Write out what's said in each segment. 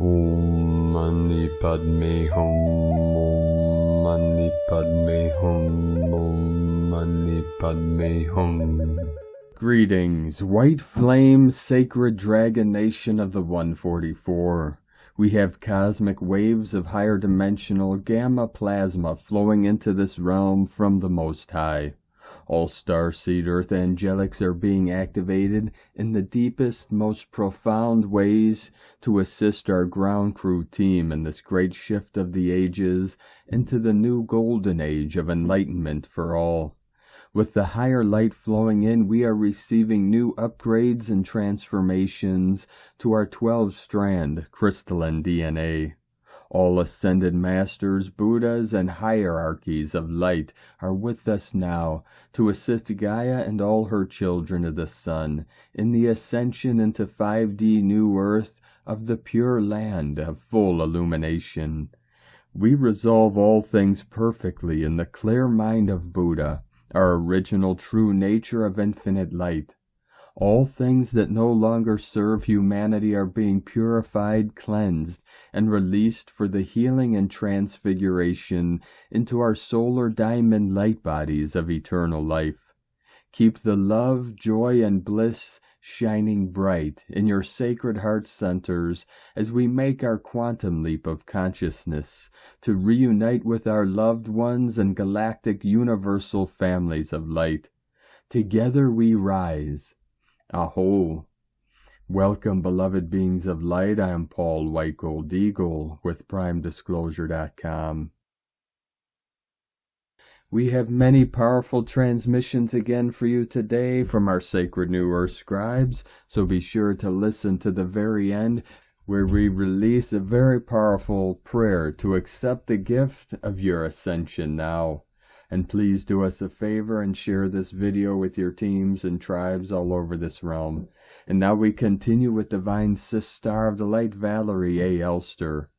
Om Mani Padme Hum. Om Mani Padme Hum. Om Mani Padme Hum. Greetings, White Flame, Sacred Dragon Nation of the 144. We have cosmic waves of higher dimensional gamma plasma flowing into this realm from the Most High. All starseed earth angelics are being activated in the deepest, most profound ways to assist our ground crew team in this great shift of the ages into the new golden age of enlightenment for all. With the higher light flowing in, we are receiving new upgrades and transformations to our 12-strand crystalline DNA. All ascended masters, Buddhas, and hierarchies of light are with us now to assist Gaia and all her children of the sun in the ascension into 5D New Earth of the pure land of full illumination. We resolve all things perfectly in the clear mind of Buddha, our original true nature of infinite light. All things that no longer serve humanity are being purified, cleansed, and released for the healing and transfiguration into our solar diamond light bodies of eternal life. Keep the love, joy, and bliss shining bright in your sacred heart centers as we make our quantum leap of consciousness to reunite with our loved ones and galactic universal families of light. Together we rise. Aho! Welcome, beloved beings of light. I am Paul White Gold Eagle with PrimeDisclosure.com. We have many powerful transmissions again for you today from our Sacred New Earth scribes, so be sure to listen to the very end where we release a very powerful prayer to accept the gift of your ascension now. And please do us a favor and share this video with your teams and tribes all over this realm. And now we continue with Divine Sister of the Light, Valerie A. Elster.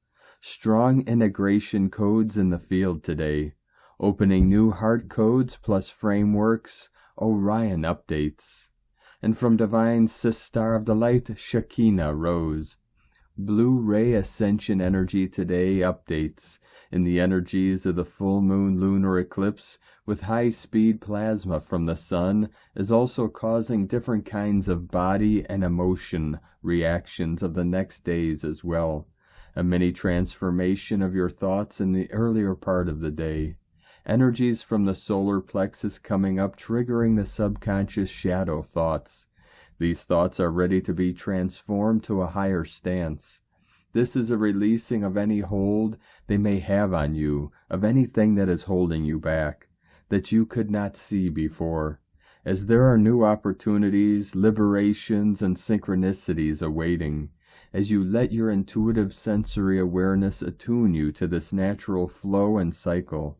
Strong integration codes in the field today. Opening new heart codes plus frameworks, Orion updates. And from Divine Sister of the Light, Shekinah Rose. Blue Ray Ascension Energy today updates in the energies of the full moon lunar eclipse with high-speed plasma from the sun is also causing different kinds of body and emotion reactions of the next days as well. A mini transformation of your thoughts in the earlier part of the day. Energies from the solar plexus coming up triggering the subconscious shadow thoughts. These thoughts are ready to be transformed to a higher stance. This is a releasing of any hold they may have on you, of anything that is holding you back, that you could not see before, as there are new opportunities, liberations, and synchronicities awaiting, as you let your intuitive sensory awareness attune you to this natural flow and cycle.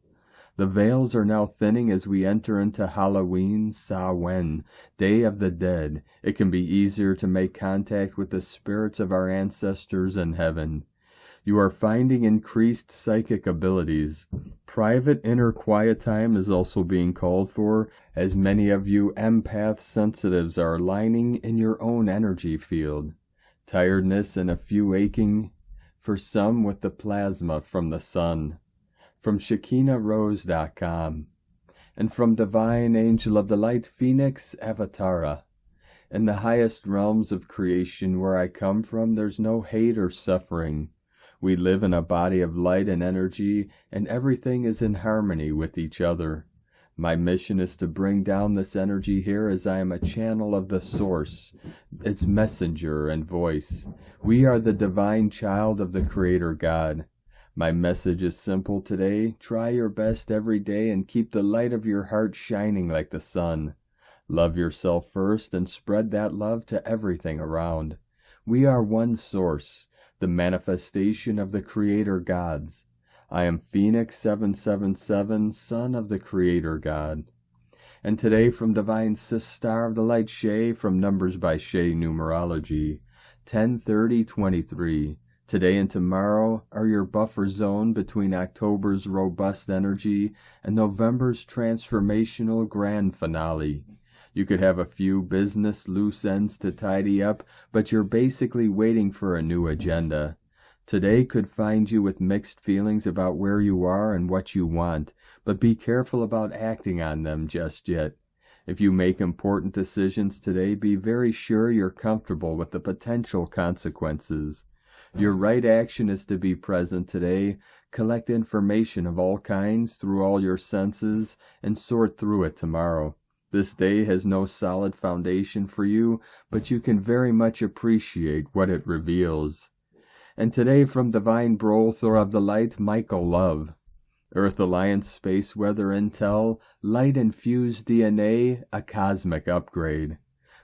The veils are now thinning as we enter into Halloween, Samhain, Day of the Dead. It can be easier to make contact with the spirits of our ancestors in heaven. You are finding increased psychic abilities. Private inner quiet time is also being called for, as many of you empath sensitives are aligning in your own energy field. Tiredness and a few aching, for some with the plasma from the sun. From ShekinahRose.com, and from Divine Angel of the Light, Phoenix Avatara. In the highest realms of creation where I come from, there's no hate or suffering. We live in a body of light and energy, and everything is in harmony with each other. My mission is to bring down this energy here as I am a channel of the Source, its messenger and voice. We are the divine child of the Creator God. My message is simple today. Try your best every day and keep the light of your heart shining like the sun. Love yourself first and spread that love to everything around. We are one source, the manifestation of the Creator Gods. I am Phoenix 777, son of the Creator God. And today from Divine Sister of the Light, Shay, from Numbers by Shay Numerology, 10/30/23. Today and tomorrow are your buffer zone between October's robust energy and November's transformational grand finale. You could have a few business loose ends to tidy up, but you're basically waiting for a new agenda. Today could find you with mixed feelings about where you are and what you want, but be careful about acting on them just yet. If you make important decisions today, be very sure you're comfortable with the potential consequences. Your right action is to be present today, collect information of all kinds through all your senses, and sort through it tomorrow. This day has no solid foundation for you, but you can very much appreciate what it reveals. And today from Divine Brother of the Light, Michael Love. Earth Alliance Space Weather Intel, Light-Infused DNA, a cosmic upgrade.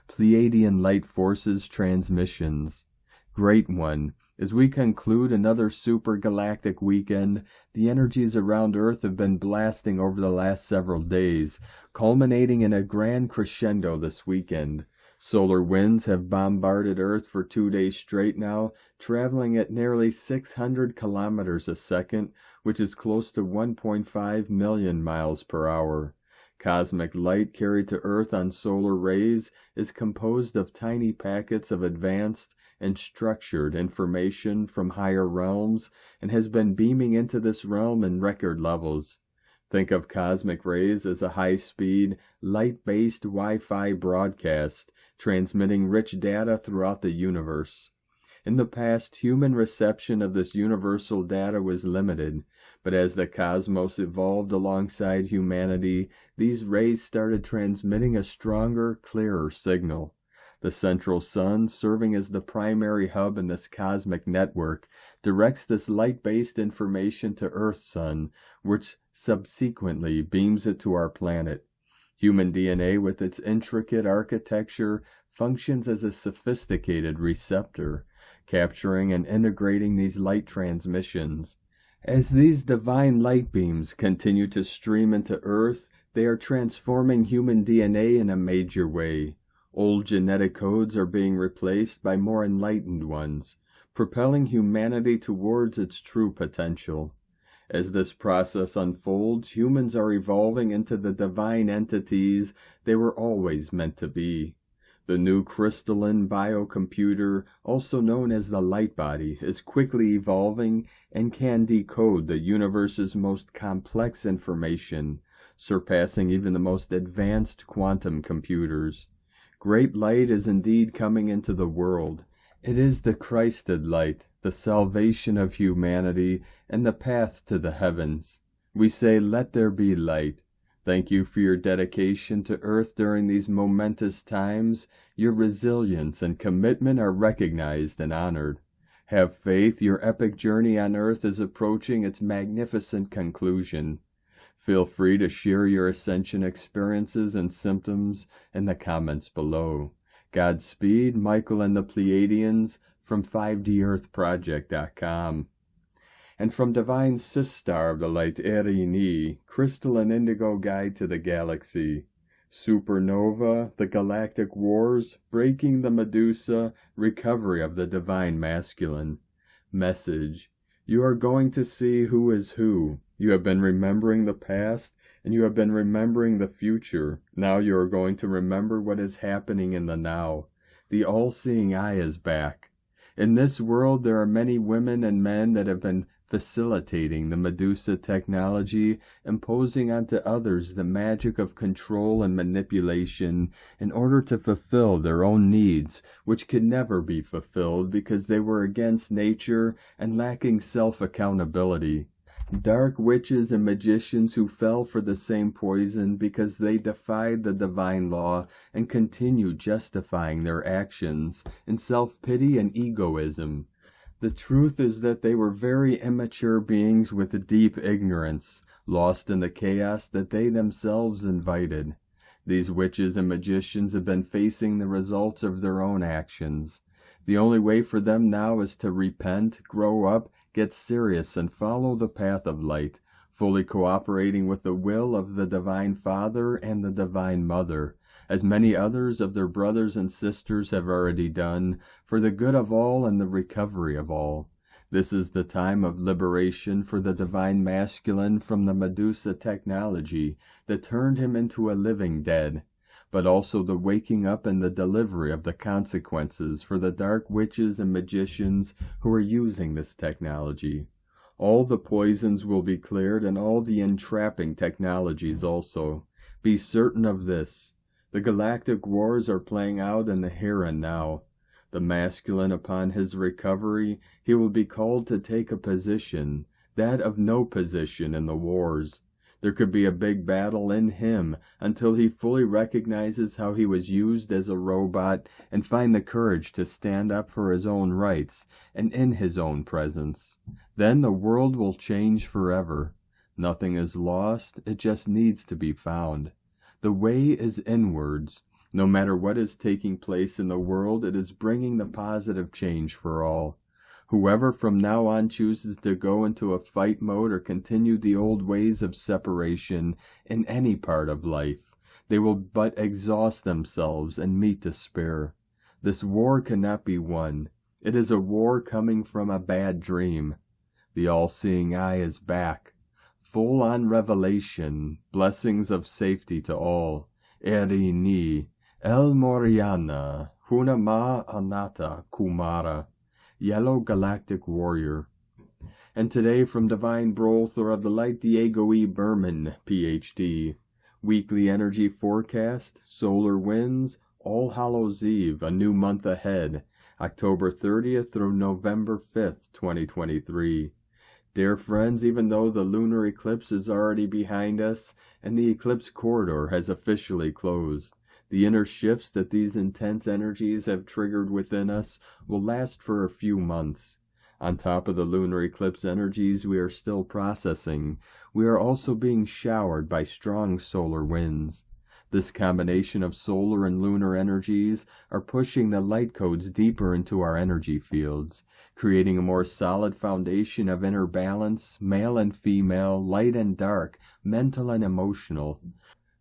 Pleiadian Light Forces Transmissions. Great One, as we conclude another super galactic weekend, the energies around Earth have been blasting over the last several days, culminating in a grand crescendo this weekend. Solar winds have bombarded Earth for 2 days straight now, traveling at nearly 600 kilometers a second, which is close to 1.5 million miles per hour. Cosmic light carried to Earth on solar rays is composed of tiny packets of advanced and structured information from higher realms and has been beaming into this realm in record levels. Think of cosmic rays as a high-speed, light-based Wi-Fi broadcast, transmitting rich data throughout the universe. In the past, human reception of this universal data was limited, but as the cosmos evolved alongside humanity, these rays started transmitting a stronger, clearer signal. The central sun, serving as the primary hub in this cosmic network, directs this light-based information to Earth-Sun, which subsequently beams it to our planet. Human DNA, with its intricate architecture, functions as a sophisticated receptor, capturing and integrating these light transmissions. As these divine light beams continue to stream into Earth, they are transforming human DNA in a major way. Old genetic codes are being replaced by more enlightened ones, propelling humanity towards its true potential. As this process unfolds, humans are evolving into the divine entities they were always meant to be. The new crystalline biocomputer, also known as the light body, is quickly evolving and can decode the universe's most complex information, surpassing even the most advanced quantum computers. Great light is indeed coming into the world. It is the Christed light, the salvation of humanity, and the path to the heavens. We say, let there be light. Thank you for your dedication to Earth during these momentous times. Your resilience and commitment are recognized and honored. Have faith, your epic journey on Earth is approaching its magnificent conclusion. Feel free to share your ascension experiences and symptoms in the comments below. Godspeed, Michael and the Pleiadians, from 5DEarthProject.com. And from Divine Sistar of the Light, Erini, Crystal and Indigo Guide to the Galaxy. Supernova, the Galactic Wars, Breaking the Medusa, Recovery of the Divine Masculine. Message: you are going to see who is who. You have been remembering the past, and you have been remembering the future. Now you are going to remember what is happening in the now. The all-seeing eye is back. In this world, there are many women and men that have been facilitating the Medusa technology, imposing onto others the magic of control and manipulation in order to fulfill their own needs, which could never be fulfilled because they were against nature and lacking self-accountability. Dark witches and magicians who fell for the same poison because they defied the divine law and continued justifying their actions in self-pity and egoism. The truth is that they were very immature beings with deep ignorance, lost in the chaos that they themselves invited. These witches and magicians have been facing the results of their own actions. The only way for them now is to repent, grow up, get serious, and follow the path of light, fully cooperating with the will of the Divine Father and the Divine Mother, as many others of their brothers and sisters have already done, for the good of all and the recovery of all. This is the time of liberation for the Divine Masculine from the Medusa technology that turned him into a living dead. but also the waking up and the delivery of the consequences for the dark witches and magicians who are using this technology. All the poisons will be cleared and all the entrapping technologies also. Be certain of this. The Galactic Wars are playing out in the here and now. The masculine, upon his recovery, he will be called to take a position, that of no position in the wars. There could be a big battle in him until he fully recognizes how he was used as a robot and find the courage to stand up for his own rights and in his own presence. Then the world will change forever. Nothing is lost, it just needs to be found. The way is inwards. No matter what is taking place in the world, it is bringing the positive change for all. Whoever from now on chooses to go into a fight mode or continue the old ways of separation in any part of life, they will but exhaust themselves and meet despair. This war cannot be won. It is a war coming from a bad dream. The all-seeing eye is back. Full-on revelation, blessings of safety to all. Eri ni, El Moriana, Huna Ma Anata Kumara. Yellow Galactic Warrior. And today from Divine Brother of the Light Diego E. Berman, Ph.D. Weekly Energy Forecast, Solar Winds, All Hallows Eve, a new month ahead, October 30th through November 5th, 2023. Dear friends, even though the lunar eclipse is already behind us and the eclipse corridor has officially closed, the inner shifts that these intense energies have triggered within us will last for a few months. On top of the lunar eclipse energies we are still processing, we are also being showered by strong solar winds. This combination of solar and lunar energies are pushing the light codes deeper into our energy fields, creating a more solid foundation of inner balance, male and female, light and dark, mental and emotional.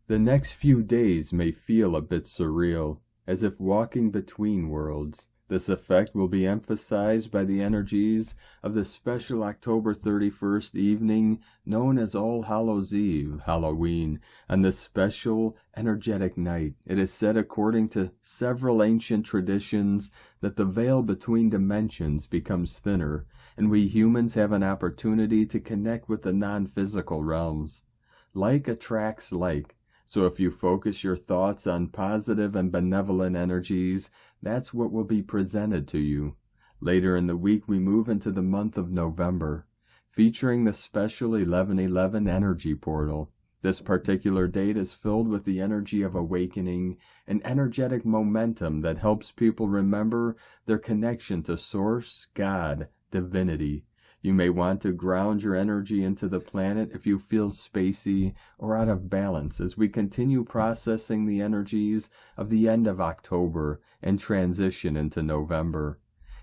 The next few days may feel a bit surreal, as if walking between worlds. This effect will be emphasized by the energies of the special October 31st evening known as All Hallows Eve, Halloween, and this special energetic night. It is said, according to several ancient traditions, that the veil between dimensions becomes thinner, and we humans have an opportunity to connect with the non-physical realms. Like attracts like. So if you focus your thoughts on positive and benevolent energies, that's what will be presented to you. Later in the week, we move into the month of November, featuring the special 1111 energy portal. This particular date is filled with the energy of awakening, an energetic momentum that helps people remember their connection to Source, God, Divinity. You may want to ground your energy into the planet if you feel spacey or out of balance as we continue processing the energies of the end of October and transition into November.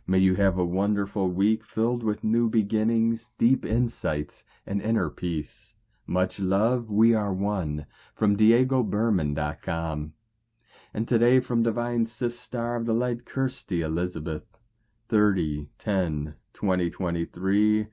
May you have a wonderful week filled with new beginnings, deep insights, and inner peace. Much love, we are one, from DiegoBerman.com. And today from Divine Sister of the Light, Kirsty Elizabeth, 30/10/2023,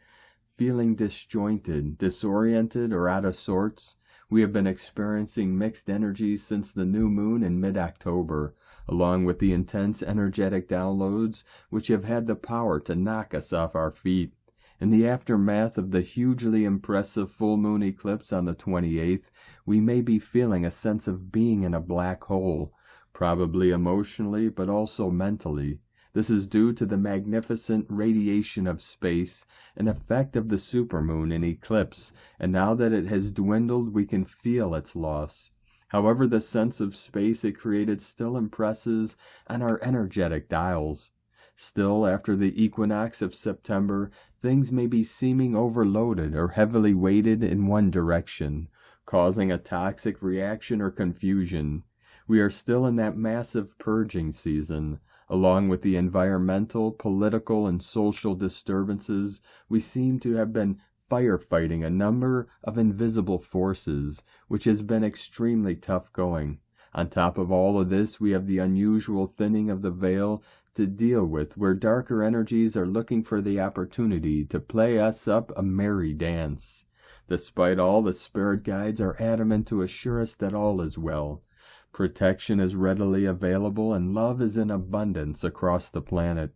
feeling disjointed, disoriented, or out of sorts. We have been experiencing mixed energies since the new moon in mid-October, along with the intense energetic downloads which have had the power to knock us off our feet. In the aftermath of the hugely impressive full moon eclipse on the 28th, we may be feeling a sense of being in a black hole, probably emotionally but also mentally. This is due to the magnificent radiation of space, an effect of the supermoon in eclipse, and now that it has dwindled, we can feel its loss. However, the sense of space it created still impresses on our energetic dials. Still, after the equinox of September, things may be seeming overloaded or heavily weighted in one direction, causing a toxic reaction or confusion. We are still in that massive purging season. Along with the environmental, political, and social disturbances, we seem to have been firefighting a number of invisible forces, which has been extremely tough going. On top of all of this, we have the unusual thinning of the veil to deal with, where darker energies are looking for the opportunity to play us up a merry dance. Despite all, the spirit guides are adamant to assure us that all is well. Protection is readily available and love is in abundance across the planet.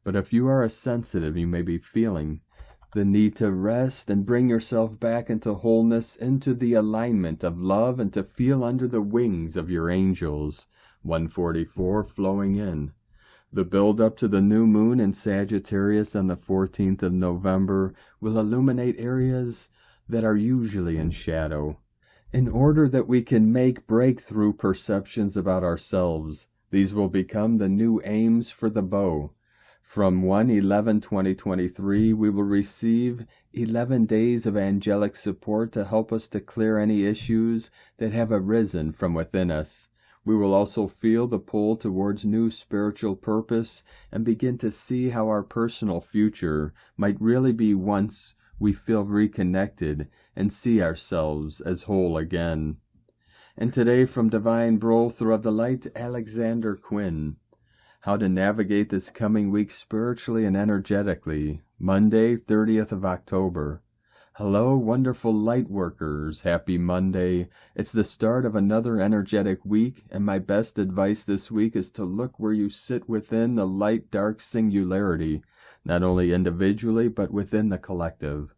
But if you are a sensitive, you may be feeling the need to rest and bring yourself back into wholeness, into the alignment of love, and to feel under the wings of your angels. 144 flowing in. The build-up to the new moon in Sagittarius on the 14th of November will illuminate areas that are usually in shadow, in order that we can make breakthrough perceptions about ourselves. These will become the new aims for the bow. From 1/11/2023, we will receive 11 days of angelic support to help us to clear any issues that have arisen from within us. We will also feel the pull towards new spiritual purpose and begin to see how our personal future might really be once we feel reconnected and see ourselves as whole again. And today, from Divine Breakthrough of the Light, Alexander Quinn. How to navigate this coming week spiritually and energetically. Monday, 30th of October. Hello, wonderful light workers. Happy Monday. It's the start of another energetic week, and my best advice this week is to look where you sit within the light-dark singularity, not only individually, but within the collective.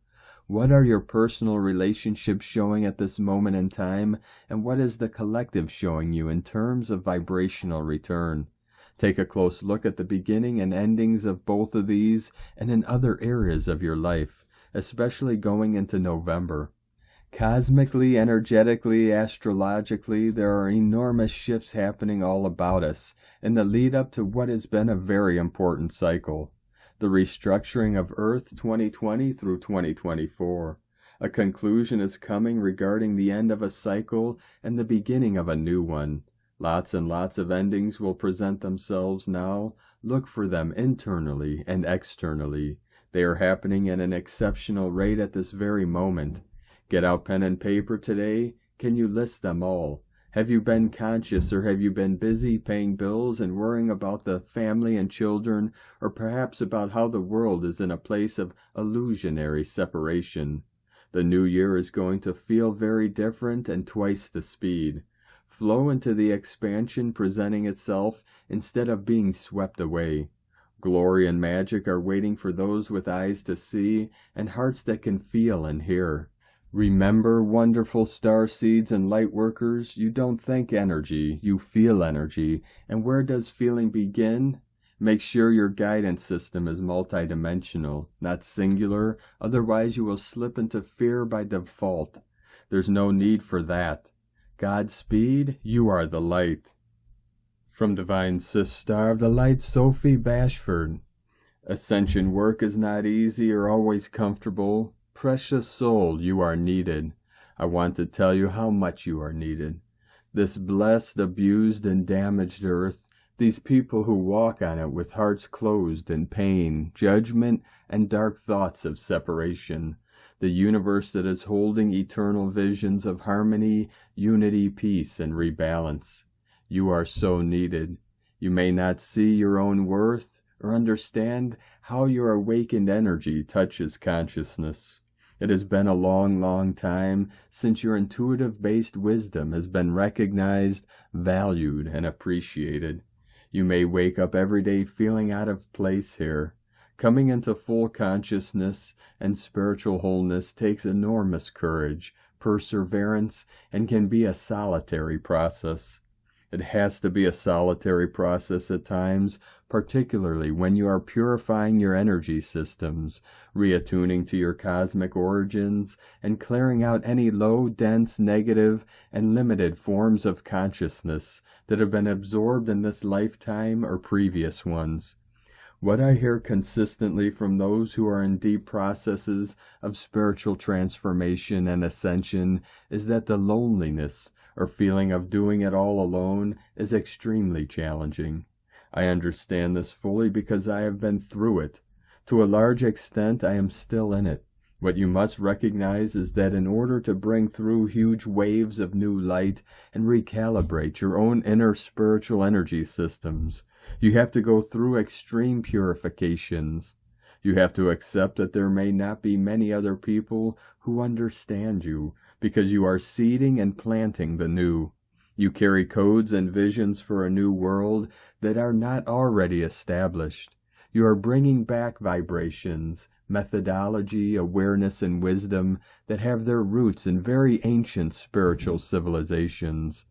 What are your personal relationships showing at this moment in time, and what is the collective showing you in terms of vibrational return? Take a close look at the beginning and endings of both of these and in other areas of your life, especially going into November. Cosmically, energetically, astrologically, there are enormous shifts happening all about us in the lead up to what has been a very important cycle. The restructuring of Earth 2020 through 2024. A conclusion is coming regarding the end of a cycle and the beginning of a new one. Lots and lots of endings will present themselves now. Look for them internally and externally. They are happening at an exceptional rate at this very moment. Get out pen and paper today. Can you list them all? Have you been conscious, or have you been busy paying bills and worrying about the family and children, or perhaps about how the world is in a place of illusionary separation? The new year is going to feel very different and twice the speed. Flow into the expansion presenting itself instead of being swept away. Glory and magic are waiting for those with eyes to see and hearts that can feel and hear. Remember, wonderful star seeds and light workers, you don't think energy, you feel energy. And where does feeling begin? Make sure your guidance system is multidimensional, not singular, otherwise you will slip into fear by default. There's no need for that. Godspeed, you are the light. From Divine Sister of the Light, Sophie Bashford. Ascension work is not easy or always comfortable. Precious soul, you are needed. I want to tell you how much you are needed. This blessed, abused, and damaged earth, these people who walk on it with hearts closed in pain, judgment, and dark thoughts of separation. The universe that is holding eternal visions of harmony, unity, peace, and rebalance. You are so needed. You may not see your own worth or understand how your awakened energy touches consciousness. It has been a long, long time since your intuitive-based wisdom has been recognized, valued, and appreciated. You may wake up every day feeling out of place here. Coming into full consciousness and spiritual wholeness takes enormous courage, perseverance, and can be a solitary process. It has to be a solitary process at times, particularly when you are purifying your energy systems, reattuning to your cosmic origins, and clearing out any low, dense, negative, and limited forms of consciousness that have been absorbed in this lifetime or previous ones. What I hear consistently from those who are in deep processes of spiritual transformation and ascension is that the loneliness or feeling of doing it all alone is extremely challenging. I understand this fully because I have been through it. To a large extent, I am still in it. What you must recognize is that in order to bring through huge waves of new light and recalibrate your own inner spiritual energy systems, you have to go through extreme purifications. You have to accept that there may not be many other people who understand you, because you are seeding and planting the new. You carry codes and visions for a new world that are not already established. You are bringing back vibrations, methodology, awareness, and wisdom that have their roots in very ancient spiritual civilizations.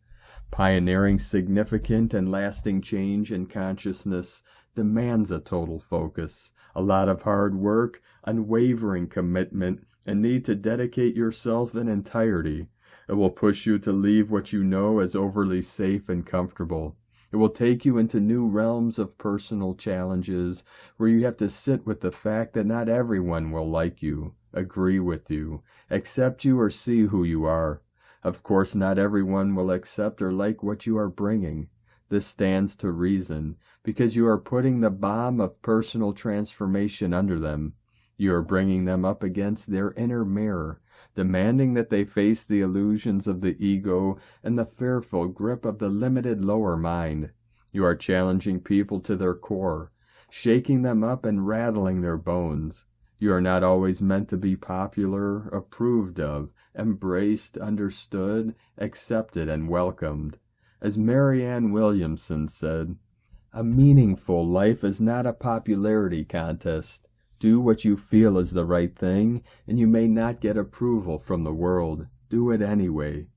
Pioneering significant and lasting change in consciousness demands a total focus, a lot of hard work, unwavering commitment, and need to dedicate yourself in entirety. It will push you to leave what you know as overly safe and comfortable. It will take you into new realms of personal challenges where you have to sit with the fact that not everyone will like you, agree with you, accept you, or see who you are. Of course, not everyone will accept or like what you are bringing. This stands to reason, because you are putting the bomb of personal transformation under them. You are bringing them up against their inner mirror, demanding that they face the illusions of the ego and the fearful grip of the limited lower mind. You are challenging people to their core, shaking them up and rattling their bones. You are not always meant to be popular, approved of, embraced, understood, accepted, and welcomed. As Marianne Williamson said, "A meaningful life is not a popularity contest. Do what you feel is the right thing, and you may not get approval from the world. Do it anyway."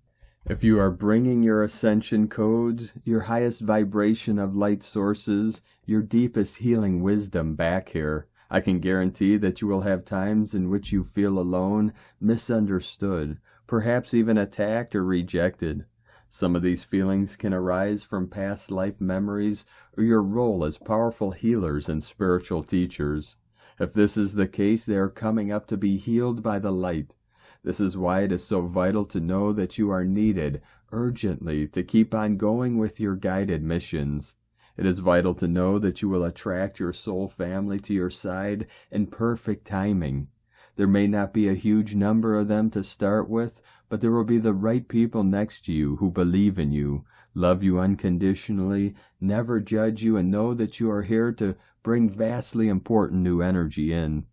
If you are bringing your ascension codes, your highest vibration of light sources, your deepest healing wisdom back here, I can guarantee that you will have times in which you feel alone, misunderstood, perhaps even attacked or rejected. Some of these feelings can arise from past life memories or your role as powerful healers and spiritual teachers. If this is the case, they are coming up to be healed by the light. This is why it is so vital to know that you are needed urgently to keep on going with your guided missions. It is vital to know that you will attract your soul family to your side in perfect timing. There may not be a huge number of them to start with, but there will be the right people next to you who believe in you, love you unconditionally, never judge you, and know that you are here to bring vastly important new energy in.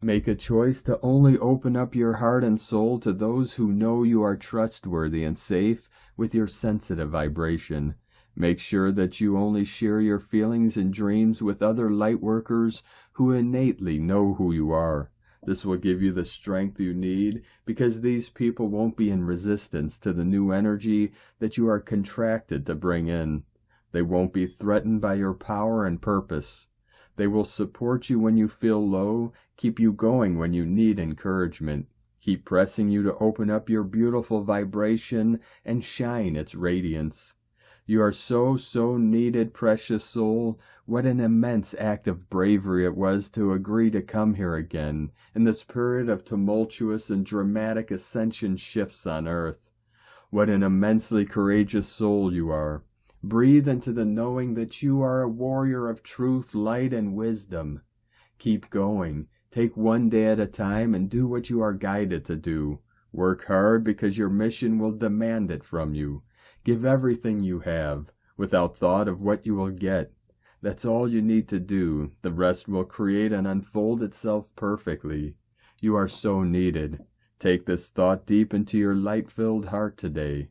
Make a choice to only open up your heart and soul to those who know you are trustworthy and safe with your sensitive vibration. Make sure that you only share your feelings and dreams with other light workers who innately know who you are. This will give you the strength you need, because these people won't be in resistance to the new energy that you are contracted to bring in. They won't be threatened by your power and purpose. They will support you when you feel low, keep you going when you need encouragement, keep pressing you to open up your beautiful vibration and shine its radiance. You are so needed, precious soul. What an immense act of bravery it was to agree to come here again in this period of tumultuous and dramatic ascension shifts on earth. What an immensely courageous soul you are. Breathe into the knowing that you are a warrior of truth, light, and wisdom. Keep going. Take one day at a time and do what you are guided to do. Work hard because your mission will demand it from you. Give everything you have, without thought of what you will get. That's all you need to do. The rest will create and unfold itself perfectly. You are so needed. Take this thought deep into your light-filled heart today.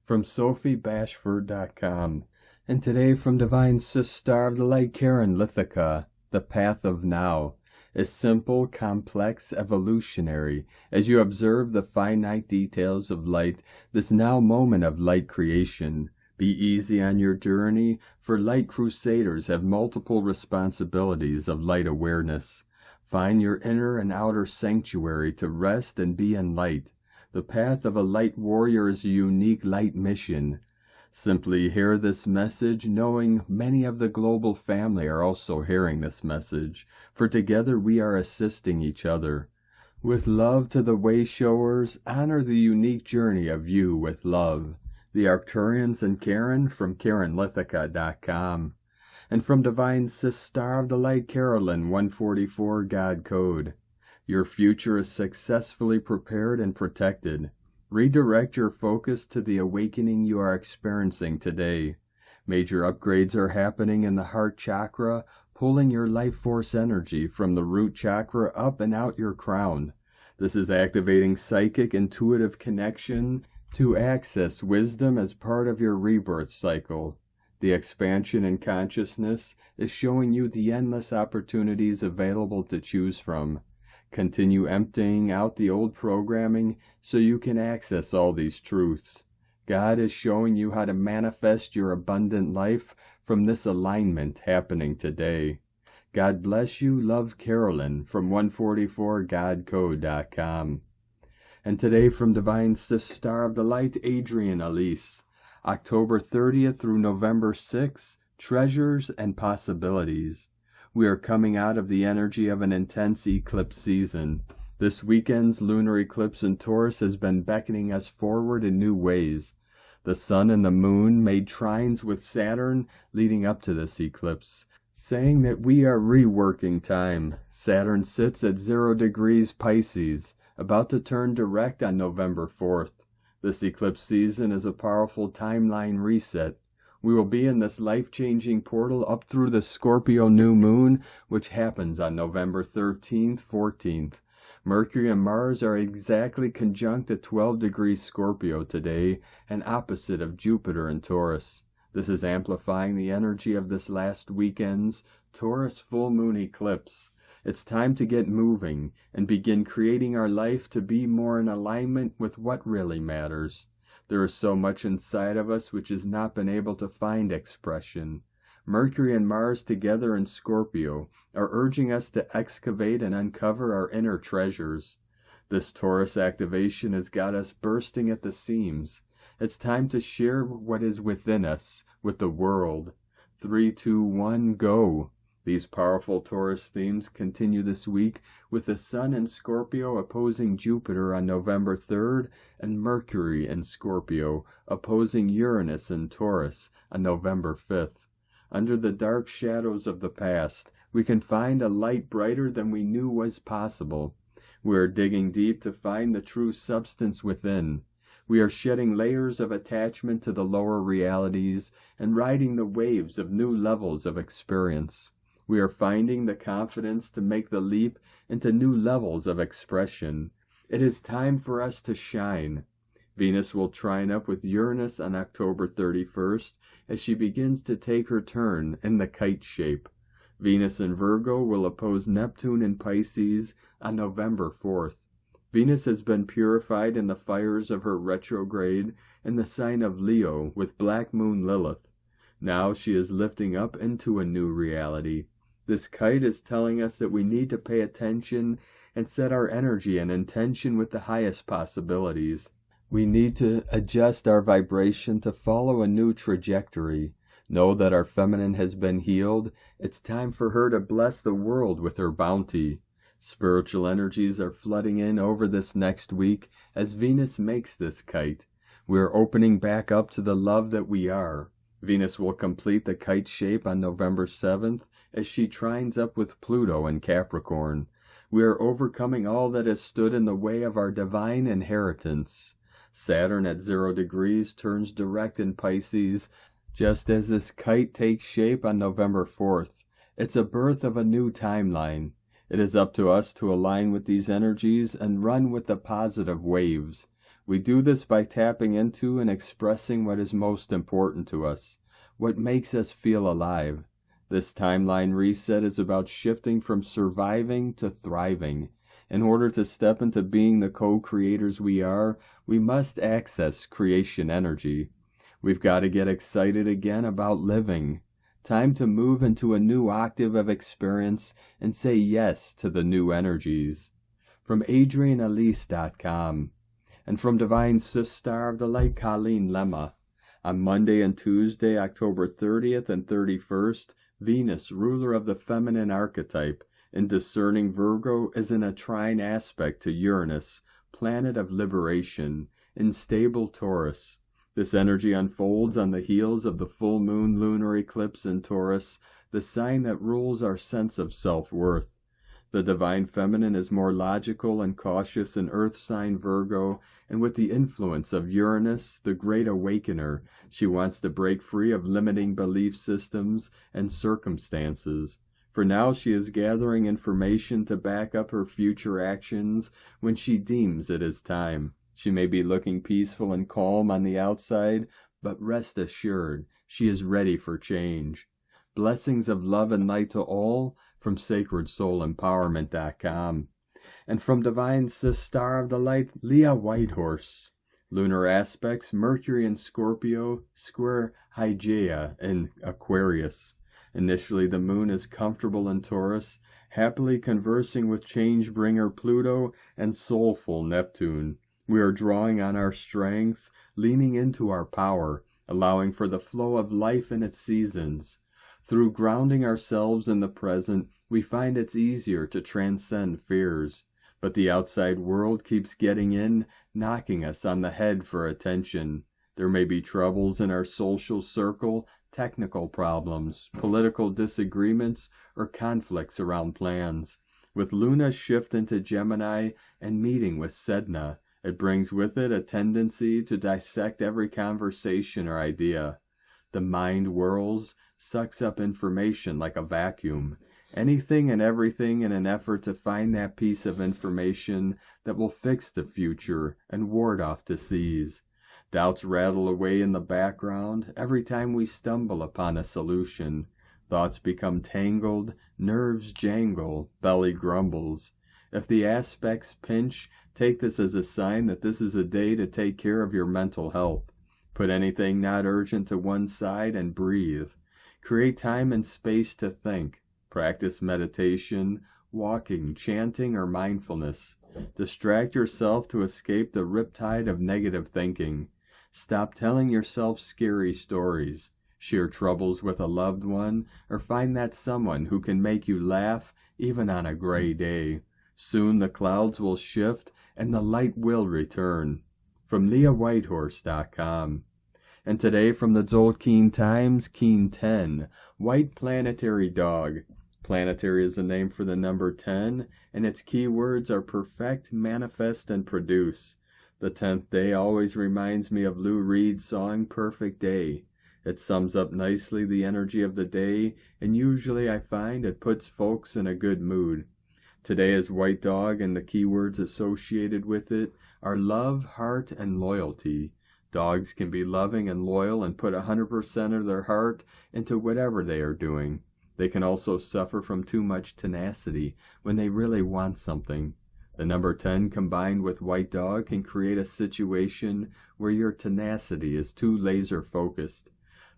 From SophieBashford.com. And today from Divine Sister of the Light, Karen Lithica, The Path of Now is simple, complex, evolutionary. As you observe the finite details of light, this now moment of light creation, be easy on your journey, for light crusaders have multiple responsibilities of light awareness. Find your inner and outer sanctuary to rest and be in light. The path of a light warrior is a unique light mission. Simply hear this message, knowing many of the global family are also hearing this message, for together we are assisting each other. With love to the wayshowers, honor the unique journey of you with love. The Arcturians and Karen from KarenLithica.com. And from Divine Sister of the Light, Carolyn 144 God Code. Your future is successfully prepared and protected. Redirect your focus to the awakening you are experiencing today. Major upgrades are happening in the heart chakra, pulling your life force energy from the root chakra up and out your crown. This is activating psychic intuitive connection to access wisdom as part of your rebirth cycle. The expansion in consciousness is showing you the endless opportunities available to choose from. Continue emptying out the old programming so you can access all these truths. God is showing you how to manifest your abundant life from this alignment happening today. God bless you. Love, Carolyn from 144godcode.com. And today from Divine Sister of the Light, Adrian Elise. October 30th through November 6th, Treasures and Possibilities. We are coming out of the energy of an intense eclipse season. This weekend's lunar eclipse in Taurus has been beckoning us forward in new ways. The sun and the moon made trines with Saturn leading up to this eclipse, saying that we are reworking time. Saturn sits at 0 degrees Pisces, about to turn direct on November 4th. This eclipse season is a powerful timeline reset. We will be in this life-changing portal up through the Scorpio new moon, which happens on November 13th, 14th. Mercury and Mars are exactly conjunct at 12 degrees Scorpio today, and opposite of Jupiter and Taurus. This is amplifying the energy of this last weekend's Taurus full moon eclipse. It's time to get moving and begin creating our life to be more in alignment with what really matters. There is so much inside of us which has not been able to find expression. Mercury and Mars together in Scorpio are urging us to excavate and uncover our inner treasures. This Taurus activation has got us bursting at the seams. It's time to share what is within us with the world. 3, 2, 1, go! These powerful Taurus themes continue this week with the Sun in Scorpio opposing Jupiter on November 3rd and Mercury in Scorpio opposing Uranus in Taurus on November 5th. Under the dark shadows of the past, we can find a light brighter than we knew was possible. We are digging deep to find the true substance within. We are shedding layers of attachment to the lower realities and riding the waves of new levels of experience. We are finding the confidence to make the leap into new levels of expression. It is time for us to shine. Venus will trine up with Uranus on October 31st as she begins to take her turn in the kite shape. Venus in Virgo will oppose Neptune in Pisces on November 4th. Venus has been purified in the fires of her retrograde in the sign of Leo with Black Moon Lilith. Now she is lifting up into a new reality. This kite is telling us that we need to pay attention and set our energy and intention with the highest possibilities. We need to adjust our vibration to follow a new trajectory. Know that our feminine has been healed. It's time for her to bless the world with her bounty. Spiritual energies are flooding in over this next week as Venus makes this kite. We are opening back up to the love that we are. Venus will complete the kite shape on November 7th as she trines up with Pluto in Capricorn. We are overcoming all that has stood in the way of our divine inheritance. Saturn at 0 degrees turns direct in Pisces just as this kite takes shape on November 4th. It's a birth of a new timeline. It is up to us to align with these energies and run with the positive waves. We do this by tapping into and expressing what is most important to us, what makes us feel alive. This timeline reset is about shifting from surviving to thriving. In order to step into being the co-creators we are, we must access creation energy. We've got to get excited again about living. Time to move into a new octave of experience and say yes to the new energies. From AdrianElise.com. And from Divine Sister of the Light, Colleen Lemma. On Monday and Tuesday, October 30th and 31st, Venus, ruler of the feminine archetype, in discerning Virgo, is in a trine aspect to Uranus, planet of liberation, in stable Taurus. This energy unfolds on the heels of the full moon lunar eclipse in Taurus, the sign that rules our sense of self-worth. The divine feminine is more logical and cautious in earth sign Virgo, and with the influence of Uranus, the great awakener, she wants to break free of limiting belief systems and circumstances. For now she is gathering information to back up her future actions when she deems it is time. She may be looking peaceful and calm on the outside, but rest assured, she is ready for change. Blessings of love and light to all from SacredSoulEmpowerment.com. And from Divine Sis Star of the Light, Leah Whitehorse. Lunar aspects, Mercury in Scorpio, square Hygeia in Aquarius. Initially, the moon is comfortable in Taurus, happily conversing with change-bringer Pluto and soulful Neptune. We are drawing on our strengths, leaning into our power, allowing for the flow of life in its seasons. Through grounding ourselves in the present, we find it's easier to transcend fears. But the outside world keeps getting in, knocking us on the head for attention. There may be troubles in our social circle, technical problems, political disagreements, or conflicts around plans. With Luna's shift into Gemini and meeting with Sedna, it brings with it a tendency to dissect every conversation or idea. The mind whirls, sucks up information like a vacuum. Anything and everything in an effort to find that piece of information that will fix the future and ward off disease. Doubts rattle away in the background every time we stumble upon a solution. Thoughts become tangled, nerves jangle, belly grumbles. If the aspects pinch, take this as a sign that this is a day to take care of your mental health. Put anything not urgent to one side and breathe. Create time and space to think. Practice meditation, walking, chanting, or mindfulness. Distract yourself to escape the riptide of negative thinking. Stop telling yourself scary stories. Share troubles with a loved one, or find that someone who can make you laugh even on a gray day. Soon the clouds will shift and the light will return. From LeahWhitehorse.com. And today from the Tzolk'in Times, Keen 10, White Planetary Dog. Planetary is the name for the number 10, and its keywords are perfect, manifest, and produce. The 10th day always reminds me of Lou Reed's song, Perfect Day. It sums up nicely the energy of the day, and usually I find it puts folks in a good mood. Today is White Dog, and the keywords associated with it are love, heart, and loyalty. Dogs can be loving and loyal and put 100% of their heart into whatever they are doing. They can also suffer from too much tenacity when they really want something. The number 10 combined with White Dog can create a situation where your tenacity is too laser focused.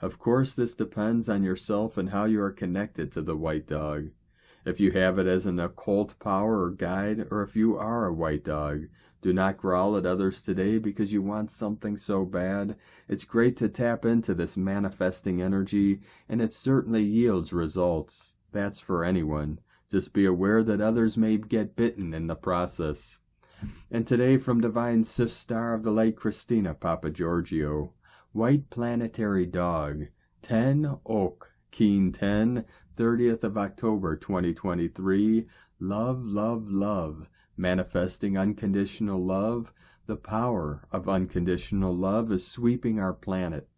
Of course, this depends on yourself and how you are connected to the White Dog. If you have it as an occult power or guide, or if you are a White Dog, do not growl at others today because you want something so bad. It's great to tap into this manifesting energy, and it certainly yields results. That's for anyone. Just be aware that others may get bitten in the process. And today from Divine Sis Star of the Light, Christina Papagiorgio, White Planetary Dog, 10 Oak, Keen 10, 30th of October 2023, Love, Love, Love. Manifesting unconditional love, the power of unconditional love is sweeping our planet.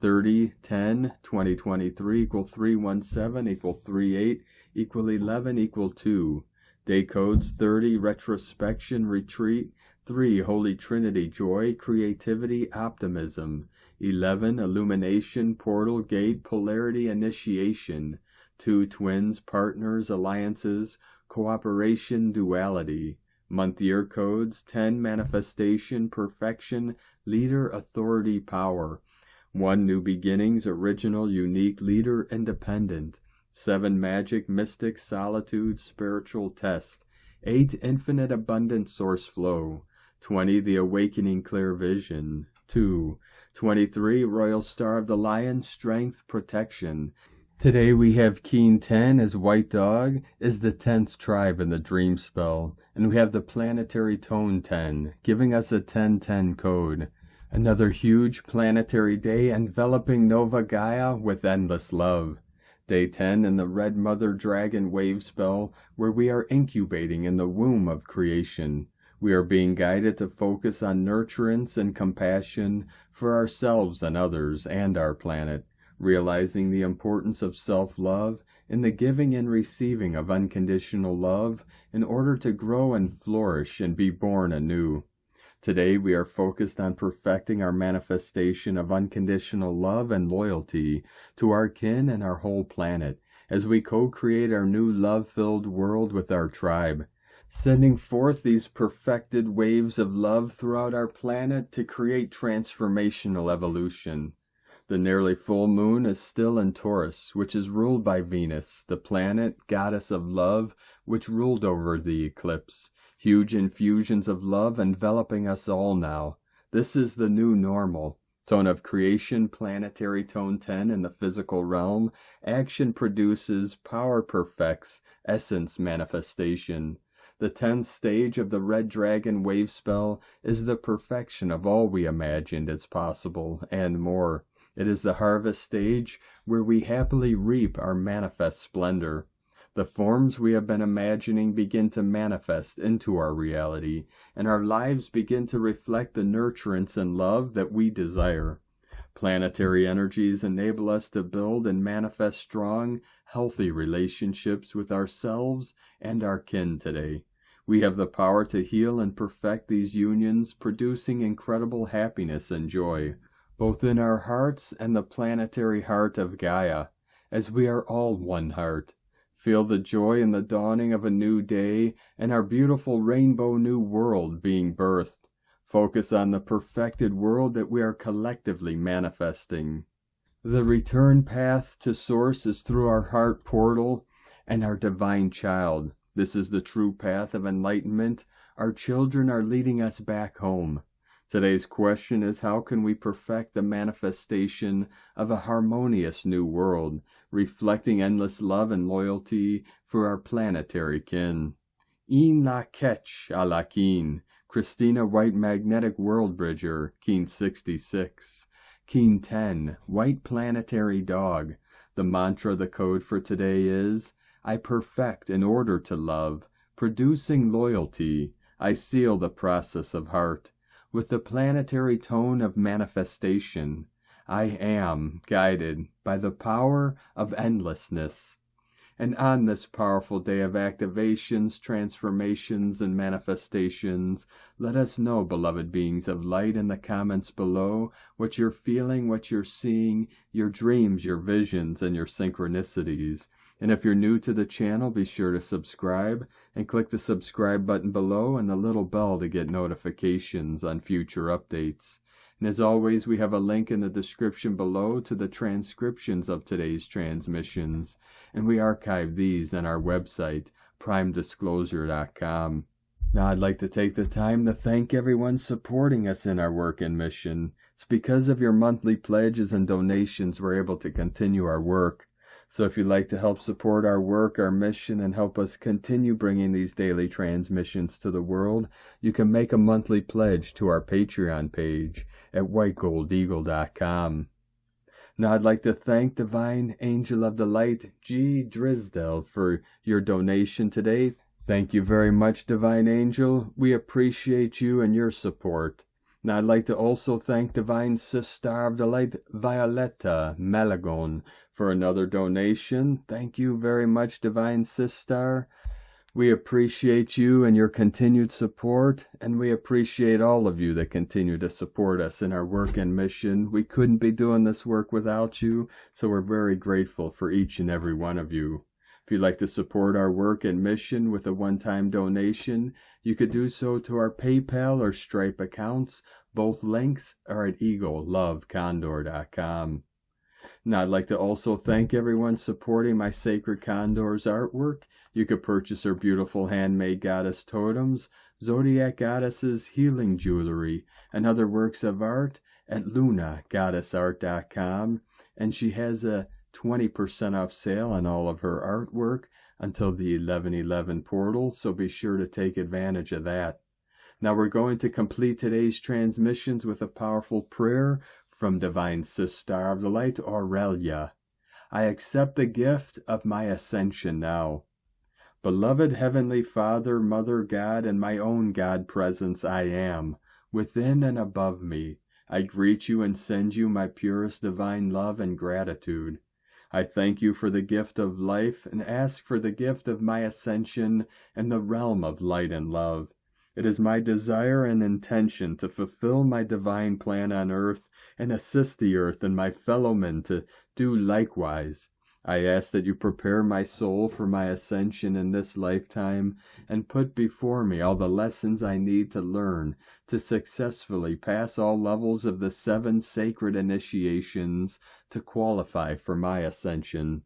30-10-2023 equal 317 equal 38 equal 11 equal 2. Day codes 30 retrospection retreat, 3 Holy Trinity joy, creativity, optimism, 11 illumination, portal gate, polarity, initiation, 2 twins, partners, alliances, cooperation, duality. Month year codes 10 manifestation, perfection, leader, authority, power. 1 new beginnings, original, unique, leader, independent. 7 magic, mystic, solitude, spiritual test. 8 infinite abundant source flow. 20 the awakening clear vision. 2 23 royal star of the lion, strength, protection. Today we have Keen 10 as White Dog, is the 10th tribe in the dream spell, and we have the Planetary Tone 10, giving us a 1010 code. Another huge planetary day enveloping Nova Gaia with endless love. Day 10 in the Red Mother Dragon wave spell, where we are incubating in the womb of creation. We are being guided to focus on nurturance and compassion for ourselves and others and our planet, realizing the importance of self-love in the giving and receiving of unconditional love in order to grow and flourish and be born anew. Today we are focused on perfecting our manifestation of unconditional love and loyalty to our kin and our whole planet as we co-create our new love-filled world with our tribe, sending forth these perfected waves of love throughout our planet to create transformational evolution. The nearly full moon is still in Taurus, which is ruled by Venus, the planet, goddess of love, which ruled over the eclipse. Huge infusions of love enveloping us all now. This is the new normal. Tone of creation, planetary tone 10 in the physical realm. Action produces, power perfects, essence manifestation. The 10th stage of the Red Dragon wave spell is the perfection of all we imagined as possible, and more. It is the harvest stage where we happily reap our manifest splendor. The forms we have been imagining begin to manifest into our reality, and our lives begin to reflect the nurturance and love that we desire. Planetary energies enable us to build and manifest strong, healthy relationships with ourselves and our kin today. We have the power to heal and perfect these unions, producing incredible happiness and joy, both in our hearts and the planetary heart of Gaia, as we are all one heart. Feel the joy in the dawning of a new day and our beautiful rainbow new world being birthed. Focus on the perfected world that we are collectively manifesting. The return path to Source is through our heart portal and our divine child. This is the true path of enlightenment. Our children are leading us back home. Today's question is, how can we perfect the manifestation of a harmonious new world, reflecting endless love and loyalty for our planetary kin? In la ketch a la keen, Christina White Magnetic World Bridger, Keen 66. Keen 10, White Planetary Dog. The mantra, the code for today is, I perfect in order to love, producing loyalty. I seal the process of heart with the planetary tone of manifestation. I am guided by the power of endlessness. And on this powerful day of activations, transformations, and manifestations, let us know, beloved beings of light, in the comments below what you're feeling, what you're seeing, your dreams, your visions, and your synchronicities. And if you're new to the channel, be sure to subscribe and click the subscribe button below and the little bell to get notifications on future updates. And as always, we have a link in the description below to the transcriptions of today's transmissions, and we archive these on our website, primedisclosure.com. Now I'd like to take the time to thank everyone supporting us in our work and mission. It's because of your monthly pledges and donations we're able to continue our work. So if you'd like to help support our work, our mission, and help us continue bringing these daily transmissions to the world, you can make a monthly pledge to our Patreon page at whitegoldeagle.com. Now I'd like to thank Divine Angel of the Light, G. Drisdelle, for your donation today. Thank you very much, Divine Angel. We appreciate you and your support. Now I'd like to also thank Divine Sister of the Light, Violetta M, for another donation. Thank you very much, Divine Sister. We appreciate you and your continued support, and we appreciate all of you that continue to support us in our work and mission. We couldn't be doing this work without you, so we're very grateful for each and every one of you. If you'd like to support our work and mission with a one-time donation, you could do so to our PayPal or Stripe accounts. Both links are at eaglelovecondor.com. Now I'd like to also thank everyone supporting my Sacred Condor's artwork. You could purchase her beautiful handmade goddess totems, zodiac goddesses, healing jewelry, and other works of art at lunagoddessart.com. And she has a 20% off sale on all of her artwork until the 11/11 portal, so be sure to take advantage of that. Now we're going to complete today's transmissions with a powerful prayer from Divine Sister of the Light, Aurelia. I accept the gift of my ascension now. Beloved Heavenly Father, Mother God, and my own God presence I am, within and above me. I greet you and send you my purest divine love and gratitude. I thank you for the gift of life and ask for the gift of my ascension and the realm of light and love. It is my desire and intention to fulfill my divine plan on earth and assist the earth and my fellow men to do likewise. I ask that you prepare my soul for my ascension in this lifetime and put before me all the lessons I need to learn to successfully pass all levels of the 7 sacred initiations to qualify for my ascension.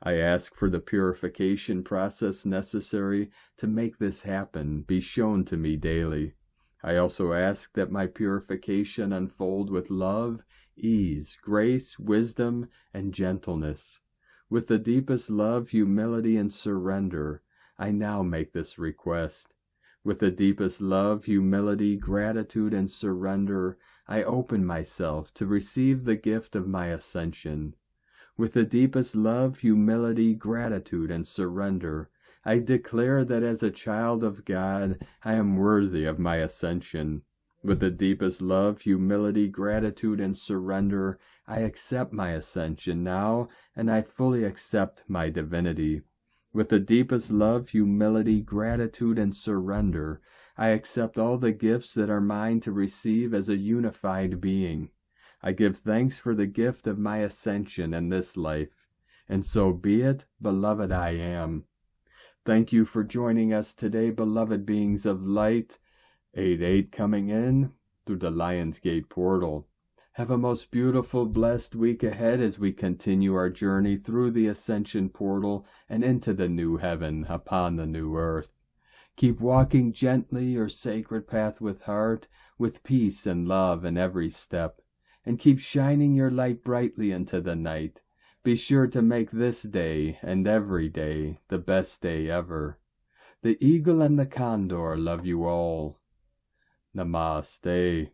I ask for the purification process necessary to make this happen be shown to me daily. I also ask that my purification unfold with love, ease, grace, wisdom, and gentleness. With the deepest love, humility, and surrender, I now make this request. With the deepest love, humility, gratitude, and surrender, I open myself to receive the gift of my ascension. With the deepest love, humility, gratitude, and surrender, I declare that as a child of God, I am worthy of my ascension. With the deepest love, humility, gratitude, and surrender, I accept my ascension now, and I fully accept my divinity. With the deepest love, humility, gratitude, and surrender, I accept all the gifts that are mine to receive as a unified being. I give thanks for the gift of my ascension in this life, and so be it, beloved I am. Thank you for joining us today, beloved beings of light. 8-8 coming in through the Lionsgate portal. Have a most beautiful, blessed week ahead as we continue our journey through the Ascension portal and into the new heaven upon the new earth. Keep walking gently your sacred path with heart, with peace and love in every step, and keep shining your light brightly into the night. Be sure to make this day and every day the best day ever. The eagle and the condor love you all. Namaste.